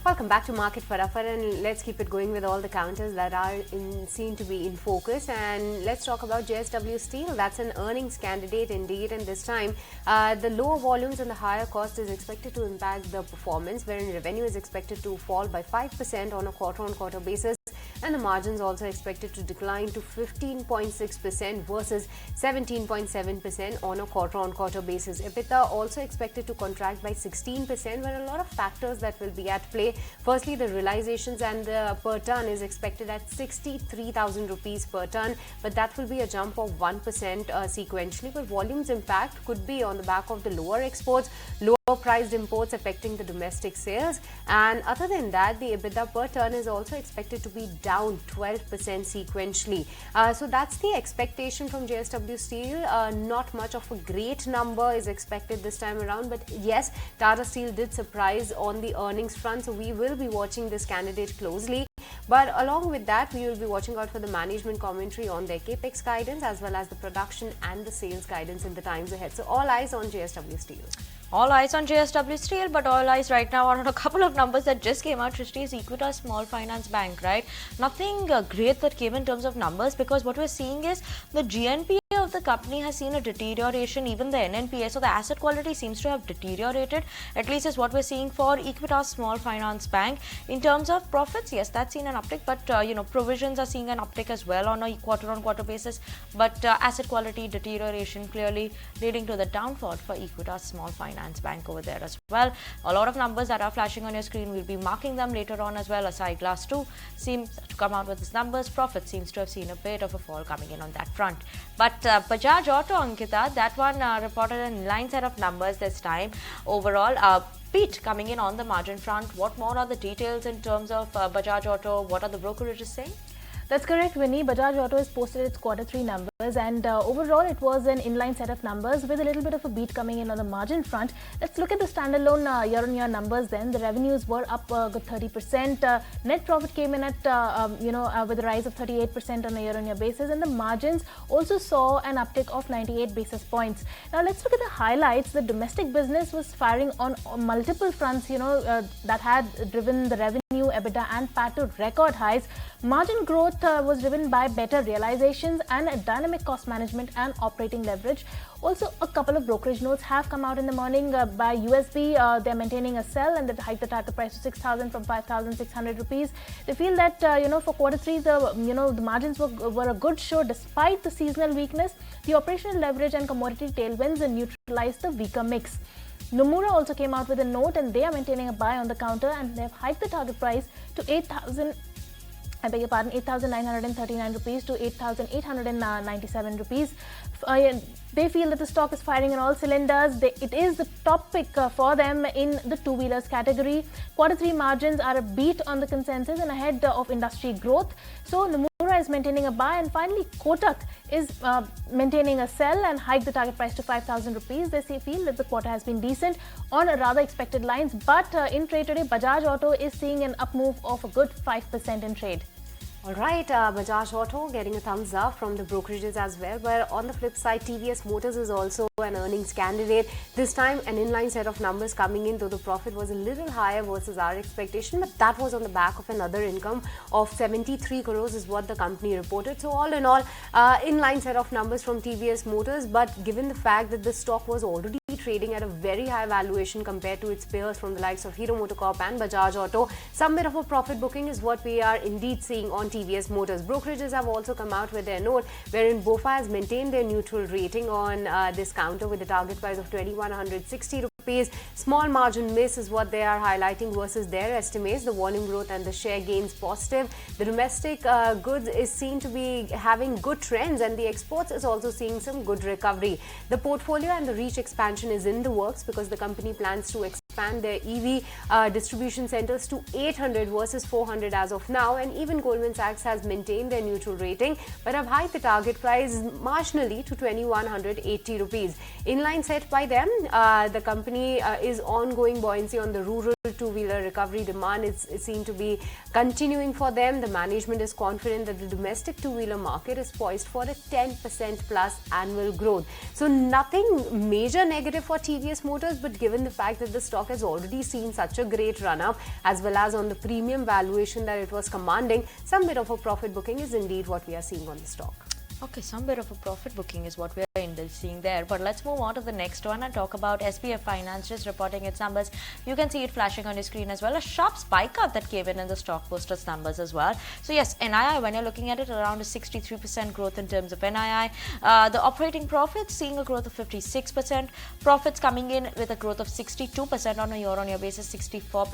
Welcome back to Market Fatafat, and let's keep it going with all the counters that are seen to be in focus. And let's talk about JSW Steel. That's an earnings candidate indeed, and this time the lower volumes and the higher cost is expected to impact the performance, wherein revenue is expected to fall by 5% on a quarter-on-quarter basis, and the margins also expected to decline to 15.6% versus 17.7% on a quarter-on-quarter basis. EBITDA also expected to contract by 16%, where a lot of factors that will be at play. Firstly, the realizations and the per ton is expected at 63,000 rupees per ton, but that will be a jump of 1% sequentially. But volumes impact could be on the back of the lower exports, lower priced imports affecting the domestic sales, and other than that, the EBITDA per ton is also expected to be down 12% sequentially. So that's the expectation from JSW Steel. Not much of a great number is expected this time around, but yes, Tata Steel did surprise on the earnings front, so we will be watching this candidate closely. But along with that, we will be watching out for the management commentary on their capex guidance as well as the production and the sales guidance in the times ahead. So all eyes on JSW Steel. All eyes on JSW Steel, but all eyes right now are on a couple of numbers that just came out. Shrishti, is Equitas Small Finance Bank, right? Nothing great that came in terms of numbers, because what we're seeing is the GNPA of the company has seen a deterioration, even the NNPA. So the asset quality seems to have deteriorated, at least is what we're seeing for Equitas Small Finance Bank. In terms of profits, yes, that's seen an uptick, but provisions are seeing an uptick as well on a quarter-on-quarter basis. But asset quality deterioration clearly leading to the downfall for Equitas Small Finance Bank over there as well. A lot of numbers that are flashing on your screen, we'll be marking them later on as well. Asai Glass 2 seems to come out with its numbers. Profit seems to have seen a bit of a fall coming in on that front. But Bajaj Auto, Ankita, that one reported an inline set of numbers this time. Overall, beat coming in on the margin front. What more are the details in terms of Bajaj Auto? What are the brokerages saying? That's correct, Winnie. Bajaj Auto has posted its Q3 numbers, and overall it was an inline set of numbers with a little bit of a beat coming in on the margin front. Let's look at the standalone year-on-year numbers then. The revenues were up a good 30%. Net profit came in at, with a rise of 38% on a year-on-year basis, and the margins also saw an uptick of 98 basis points. Now let's look at the highlights. The domestic business was firing on multiple fronts, that had driven the revenue, EBITDA and PAT to record highs. Margin growth was driven by better realizations and dynamic cost management and operating leverage. Also, a couple of brokerage notes have come out in the morning. By USB, they're maintaining a sell and they hiked the target price to 6,000 from 5,600 rupees. They feel that for Q3, the margins were a good show despite the seasonal weakness. The operational leverage and commodity tailwinds neutralized the weaker mix. Nomura also came out with a note, and they are maintaining a buy on the counter, and they've hiked the target price to 8,939 rupees to 8,897 rupees. They feel that the stock is firing on all cylinders. It is the top pick for them in the two-wheelers category. Q3 margins are a beat on the consensus and ahead of industry growth. So Nomura is maintaining a buy, and finally Kotak is maintaining a sell and hiked the target price to 5,000 rupees. They feel that the quarter has been decent on rather expected lines, but in trade today, Bajaj Auto is seeing an up move of a good 5% in trade. All right, Bajaj Auto getting a thumbs up from the brokerages as well. But on the flip side, TVS Motors is also an earnings candidate. This time, an inline set of numbers coming in, though the profit was a little higher versus our expectation. But that was on the back of another income of 73 crores is what the company reported. So all in all, inline set of numbers from TVS Motors. But given the fact that the stock was already trading at a very high valuation compared to its peers from the likes of Hero MotoCorp and Bajaj Auto, some bit of a profit booking is what we are indeed seeing on TVS Motors. Brokerages have also come out with their note, wherein BofA has maintained their neutral rating on this counter with a target price of 2,160 rupees. Small margin miss is what they are highlighting versus their estimates. The volume growth and the share gains positive. The domestic goods is seen to be having good trends, and the exports is also seeing some good recovery. The portfolio and the reach expansion is in the works because the company plans to expand their EV distribution centers to 800 versus 400 as of now, and even Goldman Sachs has maintained their neutral rating but have hiked the target price marginally to 2,180 rupees. Inline set by them, the company is ongoing buoyancy on the rural two-wheeler recovery. Demand is seen to be continuing for them. The management is confident that the domestic two-wheeler market is poised for a 10% plus annual growth. So nothing major negative for TVS Motors, but given the fact that the stock stock has already seen such a great run-up, as well as on the premium valuation that it was commanding, some bit of a profit booking is indeed what we are seeing on the stock. Okay, some bit of a profit booking is what we are seeing there. But let's move on to the next one and talk about SSF Finance just reporting its numbers. You can see it flashing on your screen as well. A sharp spike up that came in the stock posted its numbers as well. So yes, NII, when you're looking at it, around a 63% growth in terms of NII. The operating profits seeing a growth of 56%. Profits coming in with a growth of 62% on a year-on-year basis, 64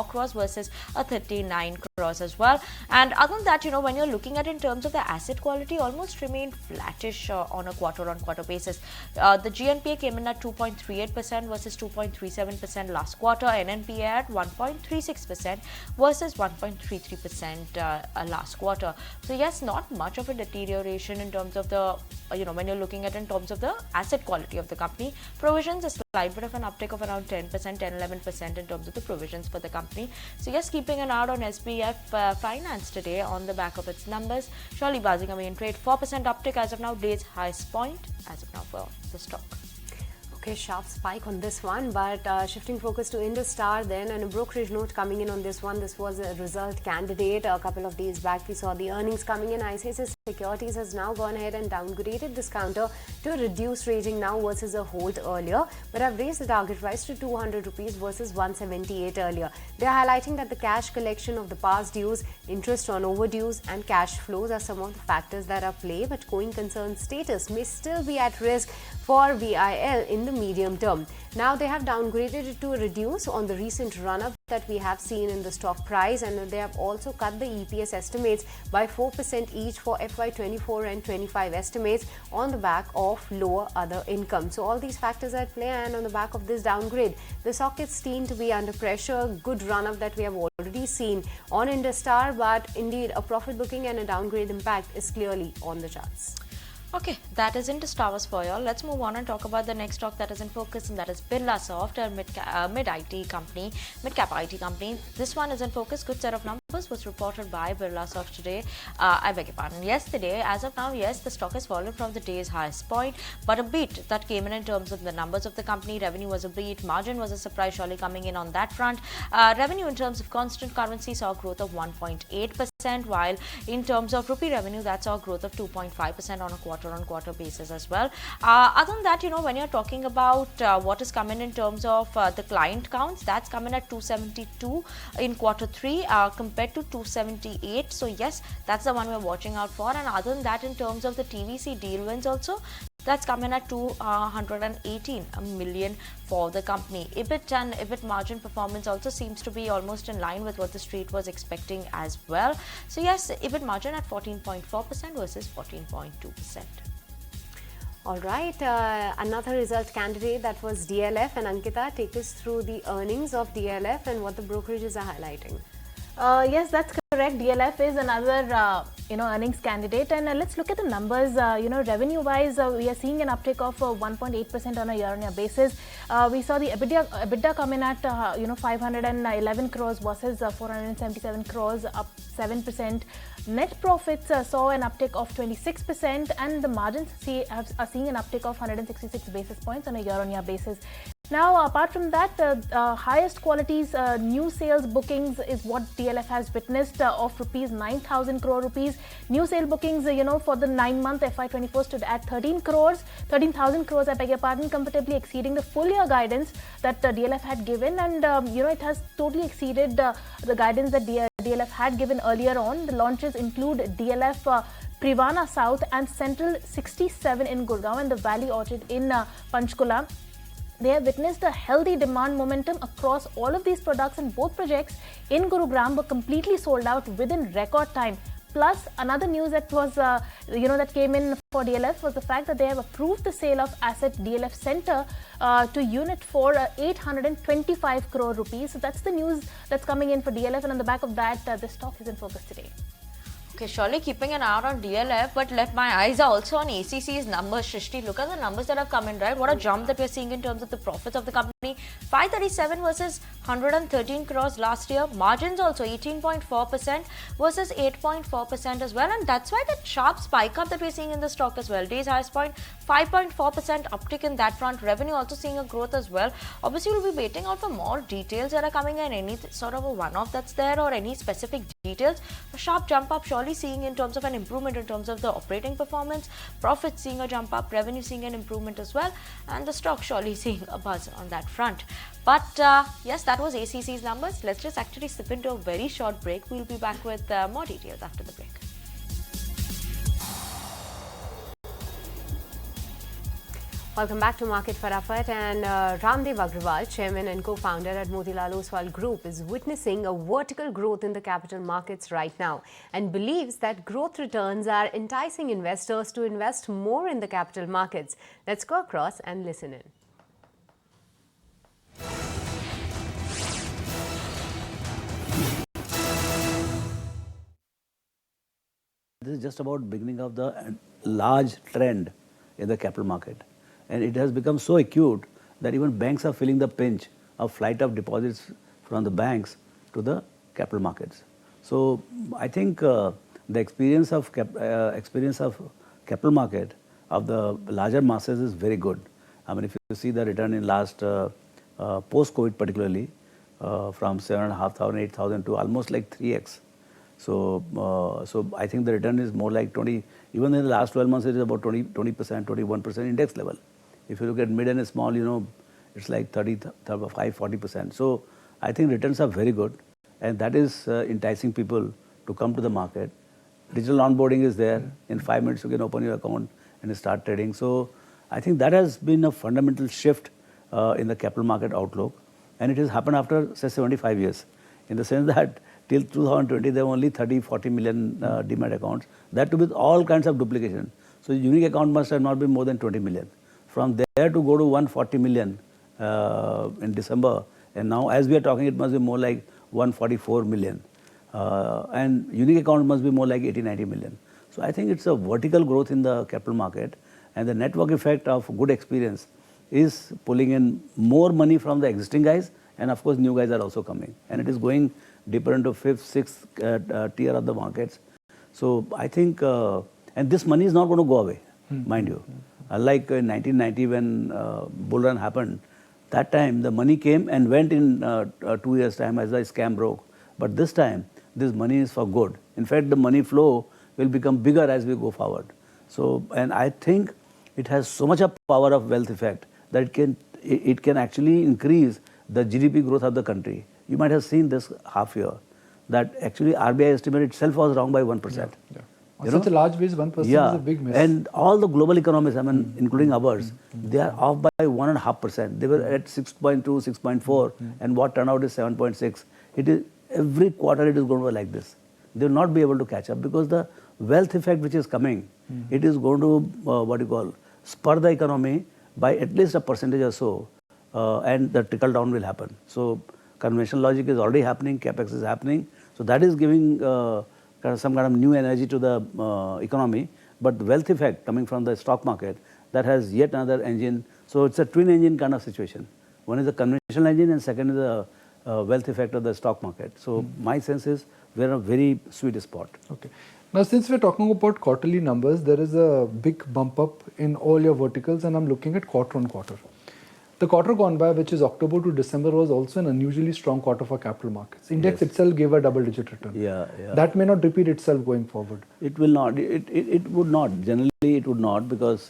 crores versus a 39 crores as well. And other than that, when you're looking at it in terms of the asset quality, almost remained flattish on a quarter-on-quarter basis. The GNPA came in at 2.38% versus 2.37% last quarter. NNPA at 1.36% versus 1.33% last quarter. So yes, not much of a deterioration in terms of the, when you're looking at it in terms of the asset quality of the company. Provisions, a slight bit of an uptick of around 10-11% in terms of the provisions for the company. So yes, keeping an eye on SSF Finance today on the back of its numbers. Surely buzzing away in trade. 4% uptick as of now, day's highest point as of now for the stock. Okay, sharp spike on this one, but shifting focus to Industar then, and a brokerage note coming in on this one. This was a result candidate. A couple of days back, we saw the earnings coming in. ICICI Securities has now gone ahead and downgraded this counter to a reduced rating now versus a hold earlier, but have raised the target price to 200 rupees versus 178 earlier. They are highlighting that the cash collection of the past dues, interest on overdues, and cash flows are some of the factors that are at play, but going concern status may still be at risk for VIL in the medium term. Now they have downgraded it to a reduce on the recent run-up that we have seen in the stock price, and they have also cut the EPS estimates by 4% each for FY24 and 25 estimates on the back of lower other income. So all these factors are at play, and on the back of this downgrade, the stock is seen to be under pressure. Good run-up that we have already seen on Industar, but indeed a profit booking and a downgrade impact is clearly on the charts. Okay, that is Industar for y'all. Let's move on and talk about the next stock that is in focus, and that is BAS Soft, a mid-cap IT company. This one is in focus. Good set of numbers was reported by BAS Soft today. I beg your pardon. Yesterday, as of now, yes, the stock has fallen from the day's highest point, but a beat that came in terms of the numbers of the company. Revenue was a beat. Margin was a surprise, surely coming in on that front. Revenue in terms of constant currency saw a growth of 1.8%, while in terms of rupee revenue, that saw a growth of 2.5% on a quarter-on-quarter basis as well. Other than that, when you're talking about what is coming in terms of the client counts, that's coming at 272 in quarter 3 compared to 278. So yes, that's the one we're watching out for. And other than that, in terms of the TVC deal wins also, that's coming at 218 million for the company. EBIT and EBIT margin performance also seems to be almost in line with what the street was expecting as well. So yes, EBIT margin at 14.4% versus 14.2%. All right, another result candidate, that was DLF, and Ankita, take us through the earnings of DLF and what the brokerages are highlighting. Yes, that's correct. DLF is another earnings candidate, and let's look at the numbers. Revenue wise, we are seeing an uptick of 1.8% on a year-on-year basis. We saw the EBITDA come in at 511 crores versus 477 crores, up 7%. Net profits saw an uptick of 26%, and the margins are seeing an uptick of 166 basis points on a year-on-year basis. Now, apart from that, highest qualities new sales bookings is what DLF has witnessed of rupees 9,000 crore rupees. New sale bookings, for the 9-month FY24 stood at 13,000 crores, I beg your pardon, comfortably exceeding the full year guidance that DLF had given, and it has totally exceeded the guidance that DLF had given earlier on. The launches include DLF Privana South and Central 67 in Gurgaon and the Valley Orchard in Panchkula. They have witnessed a healthy demand momentum across all of these products, and both projects in Gurugram were completely sold out within record time. Plus, another news that was, that came in for DLF was the fact that they have approved the sale of asset DLF Center to unit for 825 crore rupees. So that's the news that's coming in for DLF, and on the back of that, the stock is in focus today. Okay, surely keeping an eye on DLF, but my eyes are also on ACC's numbers. Shrishti, look at the numbers that have come in, right? What a jump that we're seeing in terms of the profits of the company. 537 versus 113 crores last year. Margins also 18.4% versus 8.4% as well, and that's why that sharp spike up that we're seeing in the stock as well. Day's highest point, 5.4% uptick in that front. Revenue also seeing a growth as well. Obviously, we'll be waiting out for more details that are coming in, any sort of a one-off that's there or any specific details. A sharp jump up surely seeing in terms of an improvement in terms of the operating performance, profits seeing a jump up, revenue seeing an improvement as well, and the stock surely seeing a buzz on that front. But yes, that was ACC's numbers. Let's just actually slip into a very short break. We'll be back with more details after the break. Welcome back to Market Fatafat, and Ramdev Agrawal, Chairman and Co-founder at Motilal Oswal Group, is witnessing a vertical growth in the capital markets right now and believes that growth returns are enticing investors to invest more in the capital markets. Let's go across and listen in. This is just about beginning of the large trend in the capital market. And it has become so acute that even banks are feeling the pinch of flight of deposits from the banks to the capital markets. So I think the experience of capital market of the larger masses is very good. I mean, if you see the return in last post-COVID particularly, from 7,500, 8,000 to almost like 3x. So I think the return is more like 20. Even in the last 12 months, it is about 20%, 21% index level. If you look at mid and small, it's like 35, 40%. So I think returns are very good, and that is enticing people to come to the market. Digital onboarding is there. In 5 minutes, you can open your account and start trading. So I think that has been a fundamental shift in the capital market outlook, and it has happened after, say, 75 years, in the sense that till 2020, there were only 30, 40 million demat accounts. That too with all kinds of duplication. So unique account must have not been more than 20 million. From there to go to 140 million in December, and now as we are talking, it must be more like 144 million. And unique account must be more like 80, 90 million. So I think it's a vertical growth in the capital market, and the network effect of good experience is pulling in more money from the existing guys, and of course new guys are also coming. And it is going deeper into 5th, 6th tier of the markets. So I think, and this money is not going to go away, mind you. Like in 1990 when bull run happened, that time the money came and went in 2 years' time as the scam broke. But this time, this money is for good. In fact, the money flow will become bigger as we go forward. So, and I think it has so much of power of wealth effect that it can actually increase the GDP growth of the country. You might have seen this half year, that actually RBI estimate itself was wrong by 1%. Yeah. On such a large base, 1% is a big miss. And all the global economies, I mean, including ours, they are off by 1.5%. They were at 6.2, 6.4, and what turned out is 7.6. It is every quarter it is going to be like this. They will not be able to catch up because the wealth effect which is coming, it is going to spur the economy by at least a percentage or so, and the trickle down will happen. So conventional logic is already happening, capex is happening. So that is giving some kind of new energy to the economy. But the wealth effect coming from the stock market, that has yet another engine. So it's a twin engine kind of situation. One is the conventional engine and second is the wealth effect of the stock market. So my sense is we're in a very sweet spot. Okay. Now, since we're talking about quarterly numbers, there is a big bump up in all your verticals, and I'm looking at quarter on quarter. The quarter gone by, which is October to December, was also an unusually strong quarter for capital markets. Index itself gave a double-digit return. Yeah. That may not repeat itself going forward. It will not. It would not. Generally, it would not, because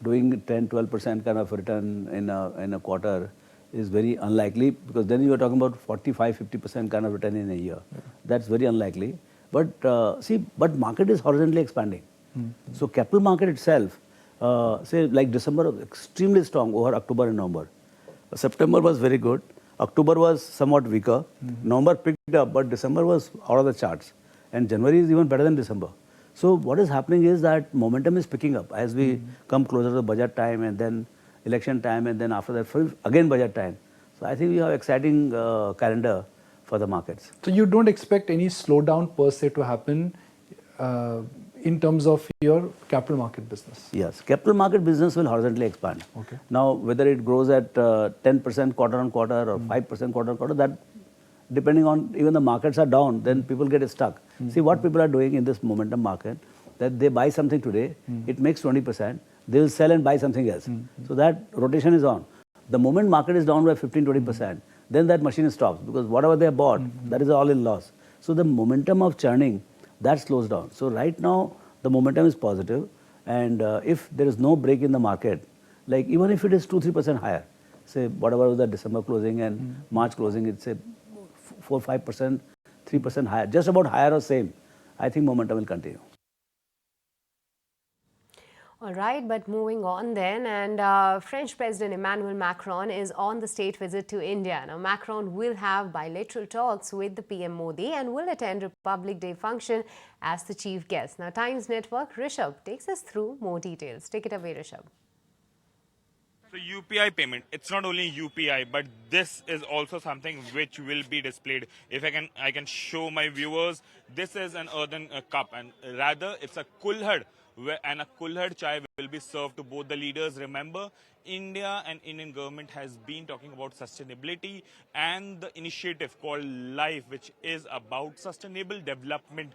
doing 10-12% kind of return in a quarter is very unlikely, because then you are talking about 45-50% kind of return in a year. Yeah. That's very unlikely. But but market is horizontally expanding. So capital market itself, say like December was extremely strong over October and November. September was very good. October was somewhat weaker. November picked up, but December was out of the charts. And January is even better than December. So what is happening is that momentum is picking up as we come closer to the budget time, and then election time, and then after that again budget time. So I think we have exciting calendar for the markets. So you don't expect any slowdown per se to happen in terms of your capital market business? Yes, capital market business will horizontally expand. Okay. Now, whether it grows at 10% quarter on quarter or 5% quarter on quarter, that depending on, even the markets are down, then people get stuck. See what people are doing in this momentum market, that they buy something today, it makes 20%, they will sell and buy something else. So that rotation is on. The moment market is down by 15-20%, then that machine stops, because whatever they bought, that is all in loss. So the momentum of churning, that slows down. So right now, the momentum is positive, and if there is no break in the market, like even if it is 2-3% higher, say whatever was the December closing and March closing, it's say 4-5%, 3% higher, just about higher or same, I think momentum will continue. All right, but moving on then, and French President Emmanuel Macron is on the state visit to India. Now, Macron will have bilateral talks with the PM Modi and will attend Republic Day function as the chief guest. Now, Times Network, Rishabh takes us through more details. Take it away, Rishabh. So UPI payment, it's not only UPI, but this is also something which will be displayed. If I can show my viewers, this is an earthen cup, and rather it's a kulhad, and a kulhad chai will be served to both the leaders. Remember, India and Indian government has been talking about sustainability and the initiative called LIFE, which is about sustainable development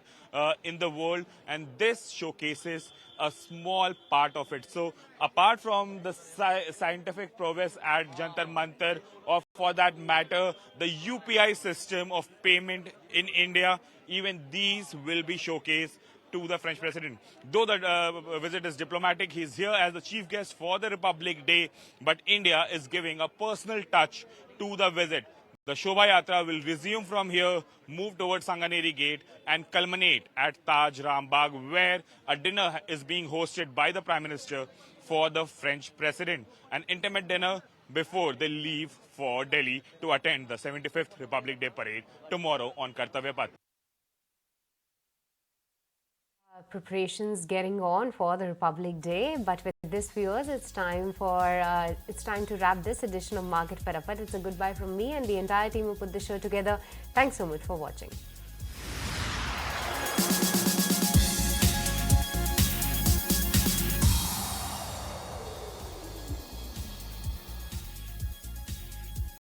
in the world, and this showcases a small part of it. So apart from the scientific prowess at Jantar Mantar, or for that matter, the UPI system of payment in India, even these will be showcased to the French president. Though the visit is diplomatic, he's here as the chief guest for the Republic Day, but India is giving a personal touch to the visit. The Shobha Yatra will resume from here, move towards Sanganeri Gate and culminate at Taj Ram Bagh, where a dinner is being hosted by the Prime Minister for the French President. An intimate dinner before they leave for Delhi to attend the 75th Republic Day Parade tomorrow on Kartavya Path. Preparations getting on for the Republic Day, but with this, viewers, it's time to wrap this edition of Market Fatafat. It's a goodbye from me and the entire team who put this show together. Thanks so much for watching.